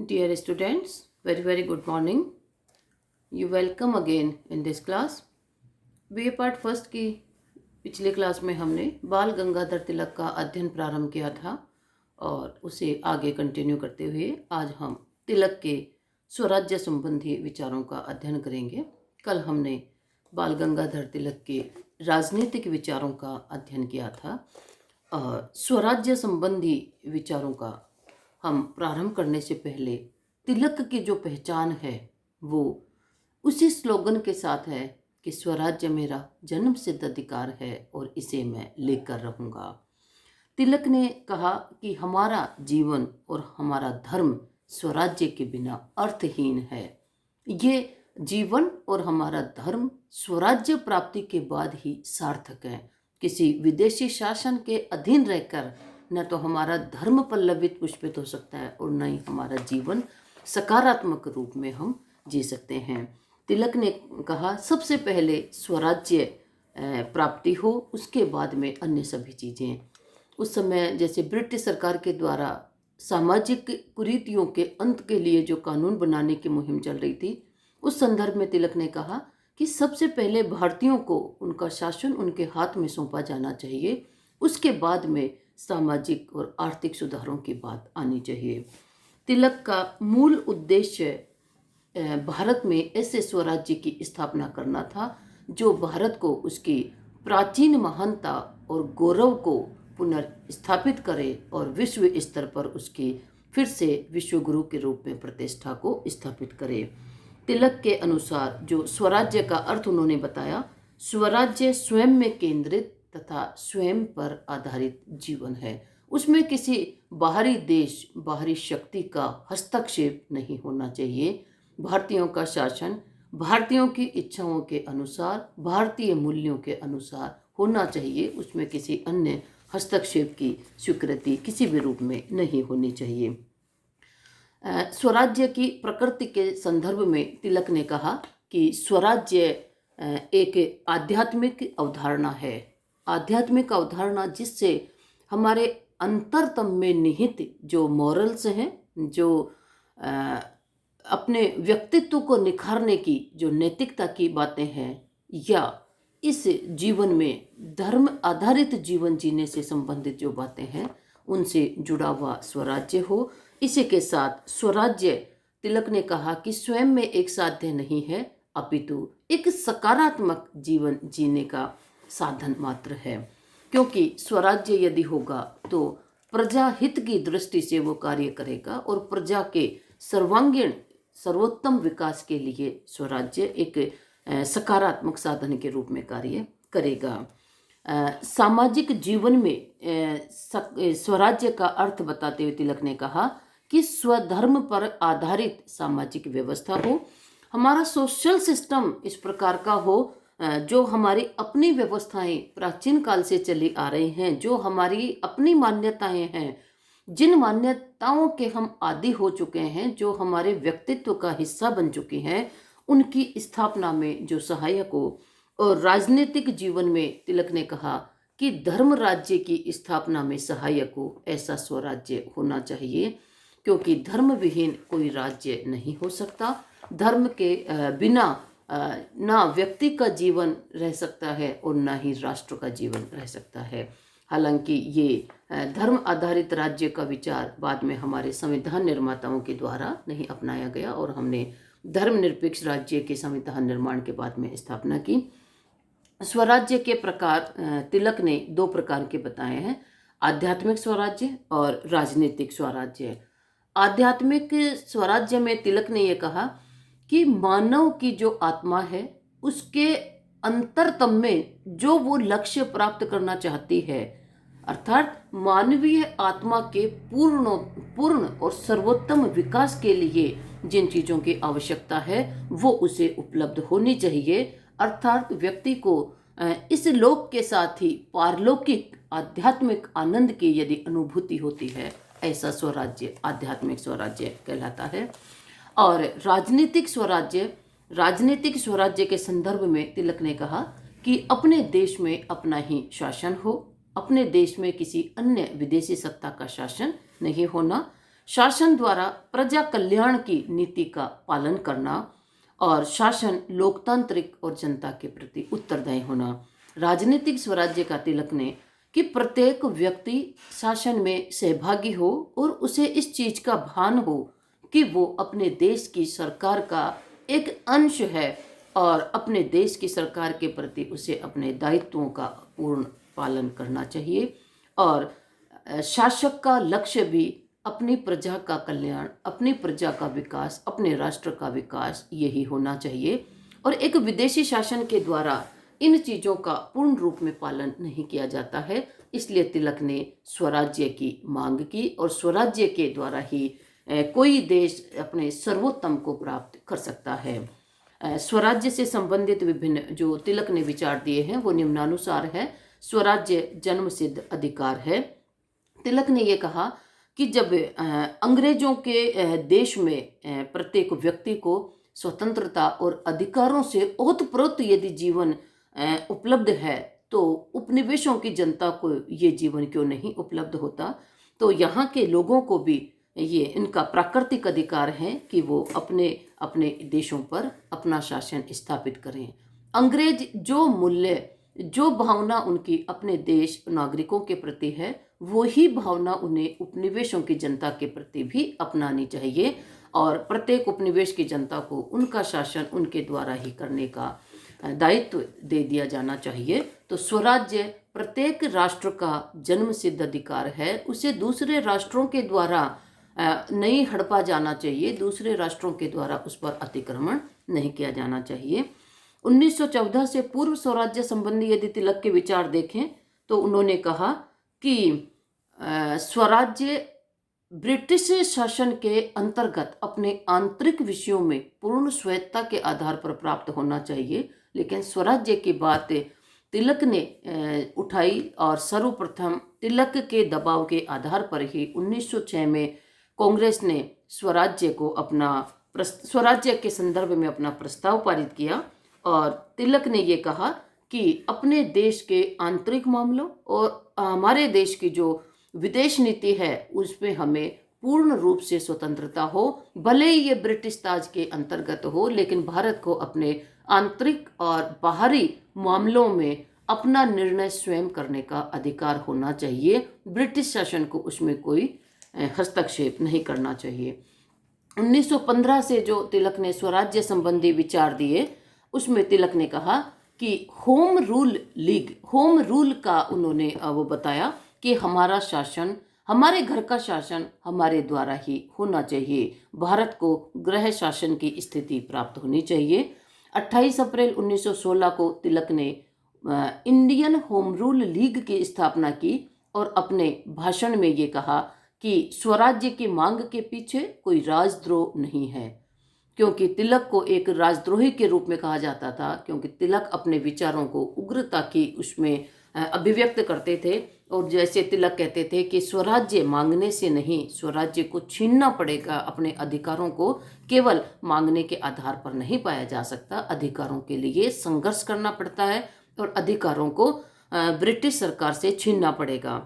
Dear students, very good morning. You welcome again in this class. BA part first की पिछले class में हमने बाल गंगाधर तिलक का अध्ययन प्रारंभ किया था और उसे आगे कंटिन्यू करते हुए आज हम तिलक के स्वराज्य संबंधी विचारों का अध्ययन करेंगे। कल हमने बाल गंगाधर तिलक के राजनीतिक विचारों का अध्ययन किया था और स्वराज्य संबंधी विचारों का हम प्रारंभ करने से पहले तिलक की जो पहचान है वो उसी स्लोगन के साथ है कि स्वराज्य मेरा जन्म सिद्ध अधिकार है और इसे मैं लेकर रहूँगा। तिलक ने कहा कि हमारा जीवन और हमारा धर्म स्वराज्य के बिना अर्थहीन है। ये जीवन और हमारा धर्म स्वराज्य प्राप्ति के बाद ही सार्थक है। किसी विदेशी शासन के अधीन रहकर न तो हमारा धर्म पल्लवित पुष्पित हो सकता है और न ही हमारा जीवन सकारात्मक रूप में हम जी सकते हैं। तिलक ने कहा सबसे पहले स्वराज्य प्राप्ति हो, उसके बाद में अन्य सभी चीज़ें। उस समय जैसे ब्रिटिश सरकार के द्वारा सामाजिक कुरीतियों के अंत के लिए जो कानून बनाने की मुहिम चल रही थी, उस संदर्भ में तिलक ने कहा कि सबसे पहले भारतीयों को उनका शासन उनके हाथ में सौंपा जाना चाहिए, उसके बाद में सामाजिक और आर्थिक सुधारों की बात आनी चाहिए। तिलक का मूल उद्देश्य भारत में ऐसे स्वराज्य की स्थापना करना था जो भारत को उसकी प्राचीन महानता और गौरव को पुनर्स्थापित करे और विश्व स्तर पर उसकी फिर से विश्व गुरु के रूप में प्रतिष्ठा को स्थापित करे। तिलक के अनुसार जो स्वराज्य का अर्थ उन्होंने बताया, स्वराज्य स्वयं में केंद्रित तथा स्वयं पर आधारित जीवन है। उसमें किसी बाहरी देश, बाहरी शक्ति का हस्तक्षेप नहीं होना चाहिए। भारतीयों का शासन भारतीयों की इच्छाओं के अनुसार, भारतीय मूल्यों के अनुसार होना चाहिए। उसमें किसी अन्य हस्तक्षेप की स्वीकृति किसी भी रूप में नहीं होनी चाहिए। स्वराज्य की प्रकृति के संदर्भ में तिलक ने कहा कि स्वराज्य एक आध्यात्मिक अवधारणा है। आध्यात्मिक अवधारणा जिससे हमारे अंतरतम में निहित जो मॉरल्स हैं, जो अपने व्यक्तित्व को निखारने की जो नैतिकता की बातें हैं, या इस जीवन में धर्म आधारित जीवन जीने से संबंधित जो बातें हैं, उनसे जुड़ा हुआ स्वराज्य हो। इसी के साथ स्वराज्य तिलक ने कहा कि स्वयं में एक साध्य नहीं है, अपितु एक सकारात्मक जीवन जीने का साधन मात्र है। क्योंकि स्वराज्य यदि होगा तो प्रजा हित की दृष्टि से वो कार्य करेगा और प्रजा के सर्वांगीण सर्वोत्तम विकास के लिए स्वराज्य एक सकारात्मक साधन के रूप में कार्य करेगा। सामाजिक जीवन में स्वराज्य का अर्थ बताते हुए तिलक ने कहा कि स्वधर्म पर आधारित सामाजिक व्यवस्था हो। हमारा सोशल सिस्टम इस प्रकार का हो जो हमारी अपनी व्यवस्थाएं प्राचीन काल से चली आ रही हैं, जो हमारी अपनी मान्यताएं हैं, जिन मान्यताओं के हम आदी हो चुके हैं, जो हमारे व्यक्तित्व का हिस्सा बन चुकी हैं, उनकी स्थापना में जो सहायक हो। और राजनीतिक जीवन में तिलक ने कहा कि धर्म राज्य की स्थापना में सहायक हो, ऐसा स्वराज्य होना चाहिए। क्योंकि धर्म विहीन कोई राज्य नहीं हो सकता। धर्म के बिना ना व्यक्ति का जीवन रह सकता है और ना ही राष्ट्र का जीवन रह सकता है। हालांकि ये धर्म आधारित राज्य का विचार बाद में हमारे संविधान निर्माताओं के द्वारा नहीं अपनाया गया और हमने धर्मनिरपेक्ष राज्य के संविधान निर्माण के बाद में स्थापना की। स्वराज्य के प्रकार तिलक ने दो प्रकार के बताए हैं, आध्यात्मिक स्वराज्य और राजनीतिक स्वराज्य। आध्यात्मिक स्वराज्य में तिलक ने यह कहा कि मानव की जो आत्मा है उसके अंतरतम में जो वो लक्ष्य प्राप्त करना चाहती है, अर्थात मानवीय आत्मा के पूर्ण और सर्वोत्तम विकास के लिए जिन चीज़ों की आवश्यकता है वो उसे उपलब्ध होनी चाहिए। अर्थात व्यक्ति को इस लोक के साथ ही पारलौकिक आध्यात्मिक आनंद की यदि अनुभूति होती है, ऐसा स्वराज्य आध्यात्मिक स्वराज्य कहलाता है। और राजनीतिक स्वराज्य के संदर्भ में तिलक ने कहा कि अपने देश में अपना ही शासन हो, अपने देश में किसी अन्य विदेशी सत्ता का शासन नहीं होना। शासन द्वारा प्रजा कल्याण की नीति का पालन करना और शासन लोकतांत्रिक और जनता के प्रति उत्तरदायी होना। राजनीतिक स्वराज्य का तिलक ने कि प्रत्येक व्यक्ति शासन में सहभागी हो और उसे इस चीज का भान हो कि वो अपने देश की सरकार का एक अंश है और अपने देश की सरकार के प्रति उसे अपने दायित्वों का पूर्ण पालन करना चाहिए। और शासक का लक्ष्य भी अपनी प्रजा का कल्याण, अपनी प्रजा का विकास, अपने राष्ट्र का विकास यही होना चाहिए। और एक विदेशी शासन के द्वारा इन चीज़ों का पूर्ण रूप में पालन नहीं किया जाता है। इसलिए तिलक ने स्वराज्य की मांग की और स्वराज्य के द्वारा ही कोई देश अपने सर्वोत्तम को प्राप्त कर सकता है। स्वराज्य से संबंधित विभिन्न जो तिलक ने विचार दिए हैं वो निम्नानुसार है। स्वराज्य जन्मसिद्ध अधिकार है। तिलक ने ये कहा कि जब अंग्रेजों के देश में प्रत्येक व्यक्ति को स्वतंत्रता और अधिकारों से ओतप्रोत यदि जीवन उपलब्ध है तो उपनिवेशों की जनता को ये जीवन क्यों नहीं उपलब्ध होता। तो यहाँ के लोगों को भी ये इनका प्राकृतिक अधिकार है कि वो अपने अपने देशों पर अपना शासन स्थापित करें। अंग्रेज जो मूल्य, जो भावना उनकी अपने देश नागरिकों के प्रति है, वो ही भावना उन्हें उपनिवेशों की जनता के प्रति भी अपनानी चाहिए और प्रत्येक उपनिवेश की जनता को उनका शासन उनके द्वारा ही करने का दायित्व दे दिया जाना चाहिए। तो स्वराज्य प्रत्येक राष्ट्र का जन्मसिद्ध अधिकार है। उसे दूसरे राष्ट्रों के द्वारा नहीं हड़पा जाना चाहिए, दूसरे राष्ट्रों के द्वारा उस पर अतिक्रमण नहीं किया जाना चाहिए। 1914 से पूर्व स्वराज्य संबंधी यदि तिलक के विचार देखें तो उन्होंने कहा कि स्वराज्य ब्रिटिश शासन के अंतर्गत अपने आंतरिक विषयों में पूर्ण स्वायत्तता के आधार पर प्राप्त होना चाहिए। लेकिन स्वराज्य की बात तिलक ने उठाई और सर्वप्रथम तिलक के दबाव के आधार पर ही 1906 में कांग्रेस ने स्वराज्य को अपना स्वराज्य के संदर्भ में अपना प्रस्ताव पारित किया। और तिलक ने ये कहा कि अपने देश के आंतरिक मामलों और हमारे देश की जो विदेश नीति है उसमें हमें पूर्ण रूप से स्वतंत्रता हो, भले ही ये ब्रिटिश ताज के अंतर्गत हो, लेकिन भारत को अपने आंतरिक और बाहरी मामलों में अपना निर्णय स्वयं करने का अधिकार होना चाहिए। ब्रिटिश शासन को उसमें कोई हस्तक्षेप नहीं करना चाहिए। 1915 से जो तिलक ने स्वराज्य संबंधी विचार दिए उसमें तिलक ने कहा कि होम रूल का उन्होंने वो बताया कि हमारा शासन, हमारे घर का शासन हमारे द्वारा ही होना चाहिए। भारत को गृह शासन की स्थिति प्राप्त होनी चाहिए। 28 अप्रैल 1916 को तिलक ने इंडियन होम रूल लीग की स्थापना की और अपने भाषण में ये कहा कि स्वराज्य की मांग के पीछे कोई राजद्रोह नहीं है, क्योंकि तिलक को एक राजद्रोही के रूप में कहा जाता था, क्योंकि तिलक अपने विचारों को उग्रता की उसमें अभिव्यक्त करते थे। और जैसे तिलक कहते थे कि स्वराज्य मांगने से नहीं, स्वराज्य को छीनना पड़ेगा, अपने अधिकारों को केवल मांगने के आधार पर नहीं पाया जा सकता, अधिकारों के लिए संघर्ष करना पड़ता है और अधिकारों को ब्रिटिश सरकार से छीनना पड़ेगा।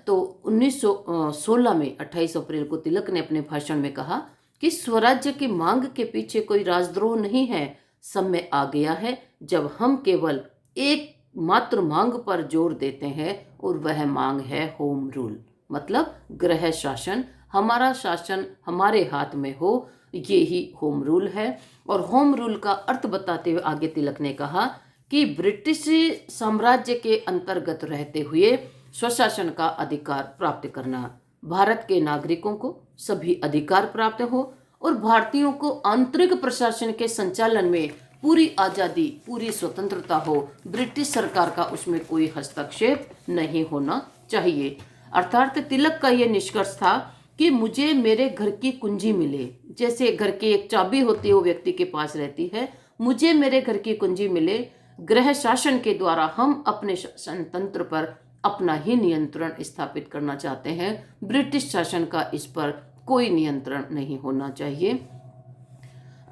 तो 1916 में 28 अप्रैल को तिलक ने अपने भाषण में कहा कि स्वराज्य की मांग के पीछे कोई राजद्रोह नहीं है। समय आ गया है जब हम केवल एक मात्र मांग पर जोर देते हैं और वह मांग है होम रूल, मतलब गृह शासन। हमारा शासन हमारे हाथ में हो, ये ही होम रूल है। और होम रूल का अर्थ बताते हुए आगे तिलक ने कहा कि ब्रिटिश साम्राज्य के अंतर्गत रहते हुए स्वशासन का अधिकार प्राप्त करना, भारत के नागरिकों को सभी अधिकार प्राप्त हो और भारतीयों को आंतरिक प्रशासन के संचालन में पूरी आज़ादी, पूरी स्वतंत्रता हो, ब्रिटिश सरकार का उसमें कोई हस्तक्षेप नहीं होना चाहिए। अर्थात तिलक का ये निष्कर्ष था कि मुझे मेरे घर की कुंजी मिले, जैसे घर की एक चाबी होती है वो व्यक्ति के पास रहती है, मुझे मेरे घर की कुंजी मिले। गृह शासन के द्वारा हम अपने शासन तंत्र पर अपना ही नियंत्रण स्थापित करना चाहते हैं, ब्रिटिश शासन का इस पर कोई नियंत्रण नहीं होना चाहिए।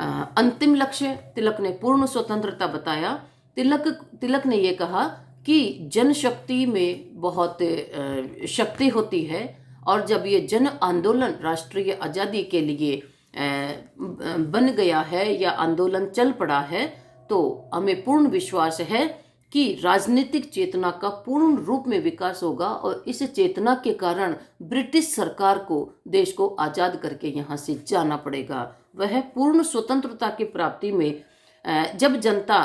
अंतिम लक्ष्य तिलक ने पूर्ण स्वतंत्रता बताया। तिलक ने ये कहा कि जनशक्ति में बहुत शक्ति होती है और जब ये जन आंदोलन राष्ट्रीय आज़ादी के लिए बन गया है या आंदोलन चल पड़ा है, तो हमें पूर्ण विश्वास है कि राजनीतिक चेतना का पूर्ण रूप में विकास होगा और इस चेतना के कारण ब्रिटिश सरकार को देश को आज़ाद करके यहाँ से जाना पड़ेगा। वह पूर्ण स्वतंत्रता की प्राप्ति में जब जनता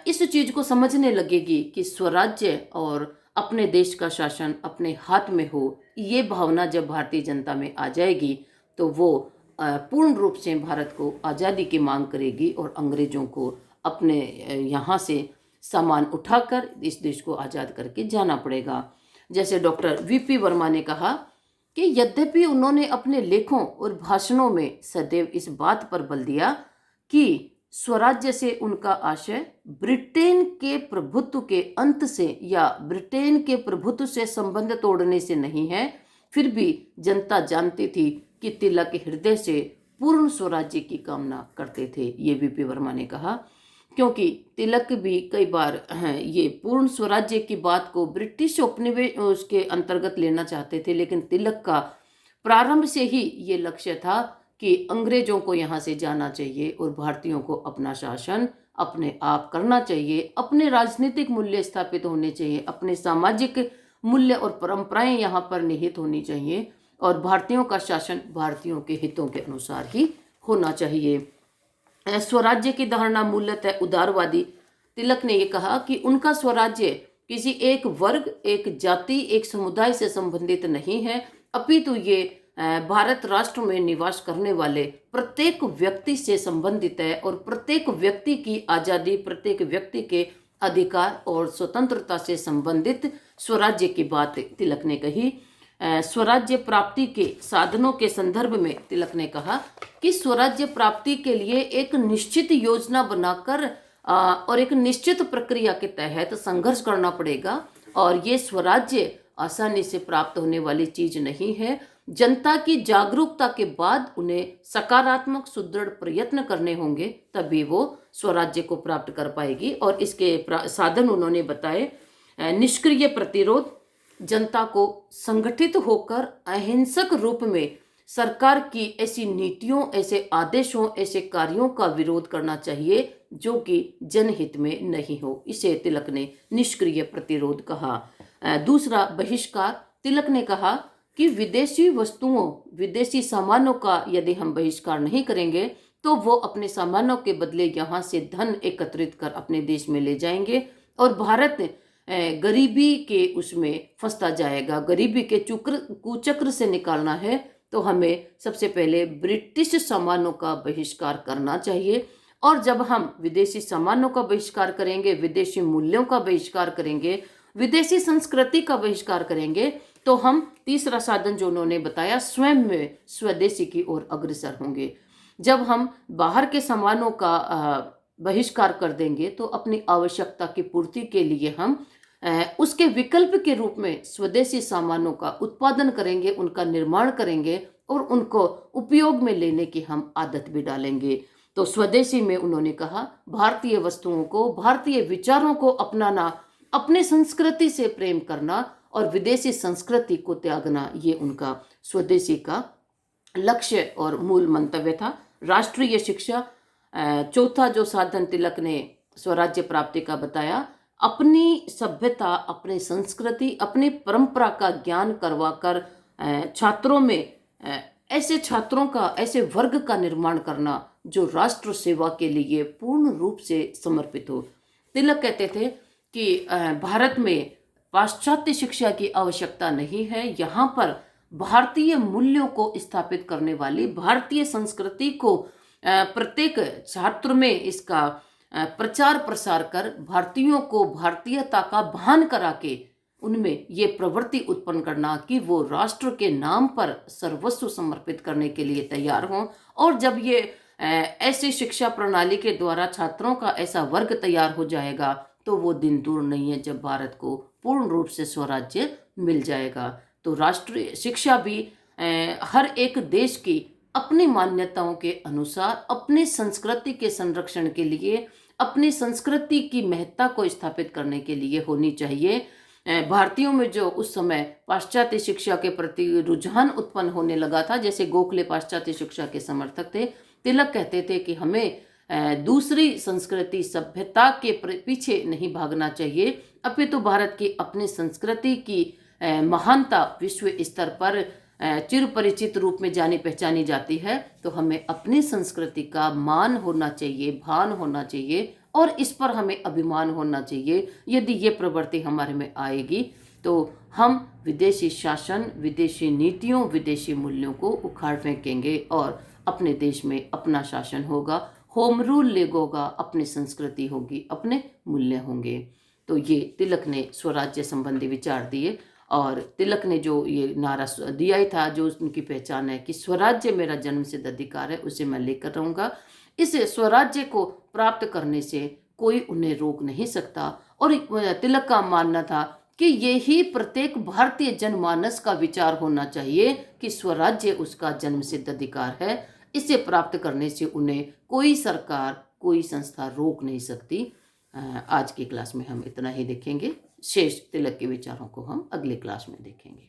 इस चीज़ को समझने लगेगी कि स्वराज्य और अपने देश का शासन अपने हाथ में हो, ये भावना जब भारतीय जनता में आ जाएगी तो वो पूर्ण रूप से भारत को आज़ादी की मांग करेगी और अंग्रेज़ों को अपने यहाँ से सामान उठाकर इस देश को आज़ाद करके जाना पड़ेगा। जैसे डॉक्टर वीपी वर्मा ने कहा कि यद्यपि उन्होंने अपने लेखों और भाषणों में सदैव इस बात पर बल दिया कि स्वराज्य से उनका आशय ब्रिटेन के प्रभुत्व के अंत से या ब्रिटेन के प्रभुत्व से संबंध तोड़ने से नहीं है, फिर भी जनता जानती थी कि तिलक हृदय से पूर्ण स्वराज्य की कामना करते थे। ये वीपी वर्मा ने कहा, क्योंकि तिलक भी कई बार ये पूर्ण स्वराज्य की बात को ब्रिटिश उपनिवेश उसके अंतर्गत लेना चाहते थे, लेकिन तिलक का प्रारंभ से ही ये लक्ष्य था कि अंग्रेजों को यहाँ से जाना चाहिए और भारतीयों को अपना शासन अपने आप करना चाहिए, अपने राजनीतिक मूल्य स्थापित होने चाहिए, अपने सामाजिक मूल्य और परंपराएं यहाँ पर निहित होनी चाहिए और भारतीयों का शासन भारतीयों के हितों के अनुसार ही होना चाहिए। स्वराज्य की धारणा मूलतः उदारवादी। तिलक ने ये कहा कि उनका स्वराज्य किसी एक वर्ग, एक जाति, एक समुदाय से संबंधित नहीं है, अपितु ये भारत राष्ट्र में निवास करने वाले प्रत्येक व्यक्ति से संबंधित है और प्रत्येक व्यक्ति की आज़ादी, प्रत्येक व्यक्ति के अधिकार और स्वतंत्रता से संबंधित स्वराज्य की बात तिलक ने कही। स्वराज्य प्राप्ति के साधनों के संदर्भ में तिलक ने कहा कि स्वराज्य प्राप्ति के लिए एक निश्चित योजना बनाकर और एक निश्चित प्रक्रिया के तहत संघर्ष करना पड़ेगा और ये स्वराज्य आसानी से प्राप्त होने वाली चीज नहीं है। जनता की जागरूकता के बाद उन्हें सकारात्मक सुदृढ़ प्रयत्न करने होंगे, तभी वो स्वराज्य को प्राप्त कर पाएगी। और इसके साधन उन्होंने बताए, निष्क्रिय प्रतिरोध, जनता को संगठित होकर अहिंसक रूप में सरकार की ऐसी नीतियों, ऐसे आदेशों, ऐसे कार्यों का विरोध करना चाहिए जो कि जनहित में नहीं हो। इसे तिलक ने निष्क्रिय प्रतिरोध कहा। दूसरा, बहिष्कार। तिलक ने कहा कि विदेशी वस्तुओं, विदेशी सामानों का यदि हम बहिष्कार नहीं करेंगे तो वो अपने सामानों के बदले यहाँ से धन एकत्रित कर अपने देश में ले जाएंगे और भारत गरीबी के उसमें फंसता जाएगा। गरीबी के कुचक्र से निकालना है तो हमें सबसे पहले ब्रिटिश सामानों का बहिष्कार करना चाहिए। और जब हम विदेशी सामानों का बहिष्कार करेंगे, विदेशी मूल्यों का बहिष्कार करेंगे, विदेशी संस्कृति का बहिष्कार करेंगे, तो हम तीसरा साधन जो उन्होंने बताया, स्वयं में स्वदेशी की ओर अग्रसर होंगे। जब हम बाहर के सामानों का बहिष्कार कर देंगे तो अपनी आवश्यकता की पूर्ति के लिए हम उसके विकल्प के रूप में स्वदेशी सामानों का उत्पादन करेंगे, उनका निर्माण करेंगे और उनको उपयोग में लेने की हम आदत भी डालेंगे। तो स्वदेशी में उन्होंने कहा भारतीय वस्तुओं को, भारतीय विचारों को अपनाना, अपने संस्कृति से प्रेम करना और विदेशी संस्कृति को त्यागना, ये उनका स्वदेशी का लक्ष्य और मूल मंतव्य था। राष्ट्रीय शिक्षा, चौथा जो साधन तिलक ने स्वराज्य प्राप्ति का बताया, अपनी सभ्यता, अपनी संस्कृति, अपनी परंपरा का ज्ञान करवाकर छात्रों में ऐसे छात्रों का, ऐसे वर्ग का निर्माण करना जो राष्ट्र सेवा के लिए पूर्ण रूप से समर्पित हो। तिलक कहते थे कि भारत में पाश्चात्य शिक्षा की आवश्यकता नहीं है, यहाँ पर भारतीय मूल्यों को स्थापित करने वाली, भारतीय संस्कृति को प्रत्येक छात्र में इसका प्रचार प्रसार कर भारतीयों को भारतीयता का भान करा के उनमें ये प्रवृत्ति उत्पन्न करना कि वो राष्ट्र के नाम पर सर्वस्व समर्पित करने के लिए तैयार हों। और जब ये ऐसी शिक्षा प्रणाली के द्वारा छात्रों का ऐसा वर्ग तैयार हो जाएगा तो वो दिन दूर नहीं है जब भारत को पूर्ण रूप से स्वराज्य मिल जाएगा। तो राष्ट्रीय शिक्षा भी हर एक देश की अपनी मान्यताओं के अनुसार, अपनी संस्कृति के संरक्षण के लिए, अपनी संस्कृति की महत्ता को स्थापित करने के लिए होनी चाहिए। भारतीयों में जो उस समय पाश्चात्य शिक्षा के प्रति रुझान उत्पन्न होने लगा था, जैसे गोखले पाश्चात्य शिक्षा के समर्थक थे, तिलक कहते थे कि हमें दूसरी संस्कृति सभ्यता के पीछे नहीं भागना चाहिए, अपितु भारत की अपनी संस्कृति की महानता विश्व स्तर पर चिर परिचित रूप में जानी पहचानी जाती है, तो हमें अपनी संस्कृति का मान होना चाहिए, भान होना चाहिए और इस पर हमें अभिमान होना चाहिए। यदि ये प्रवृत्ति हमारे में आएगी तो हम विदेशी शासन, विदेशी नीतियों, विदेशी मूल्यों को उखाड़ फेंकेंगे और अपने देश में अपना शासन होगा, होम रूल लेग होगा, अपनी संस्कृति होगी, अपने मूल्य होंगे। तो ये तिलक ने स्वराज्य संबंधी विचार दिए और तिलक ने जो ये नारा दिया ही था, जो उनकी पहचान है कि स्वराज्य मेरा जन्मसिद्ध अधिकार है, उसे मैं लेकर रहूँगा। इस स्वराज्य को प्राप्त करने से कोई उन्हें रोक नहीं सकता। और तिलक का मानना था कि यही प्रत्येक भारतीय जनमानस का विचार होना चाहिए कि स्वराज्य उसका जन्मसिद्ध अधिकार है, इसे प्राप्त करने से उन्हें कोई सरकार, कोई संस्था रोक नहीं सकती। आज की क्लास में हम इतना ही देखेंगे, शेष तिलक के विचारों को हम अगले क्लास में देखेंगे।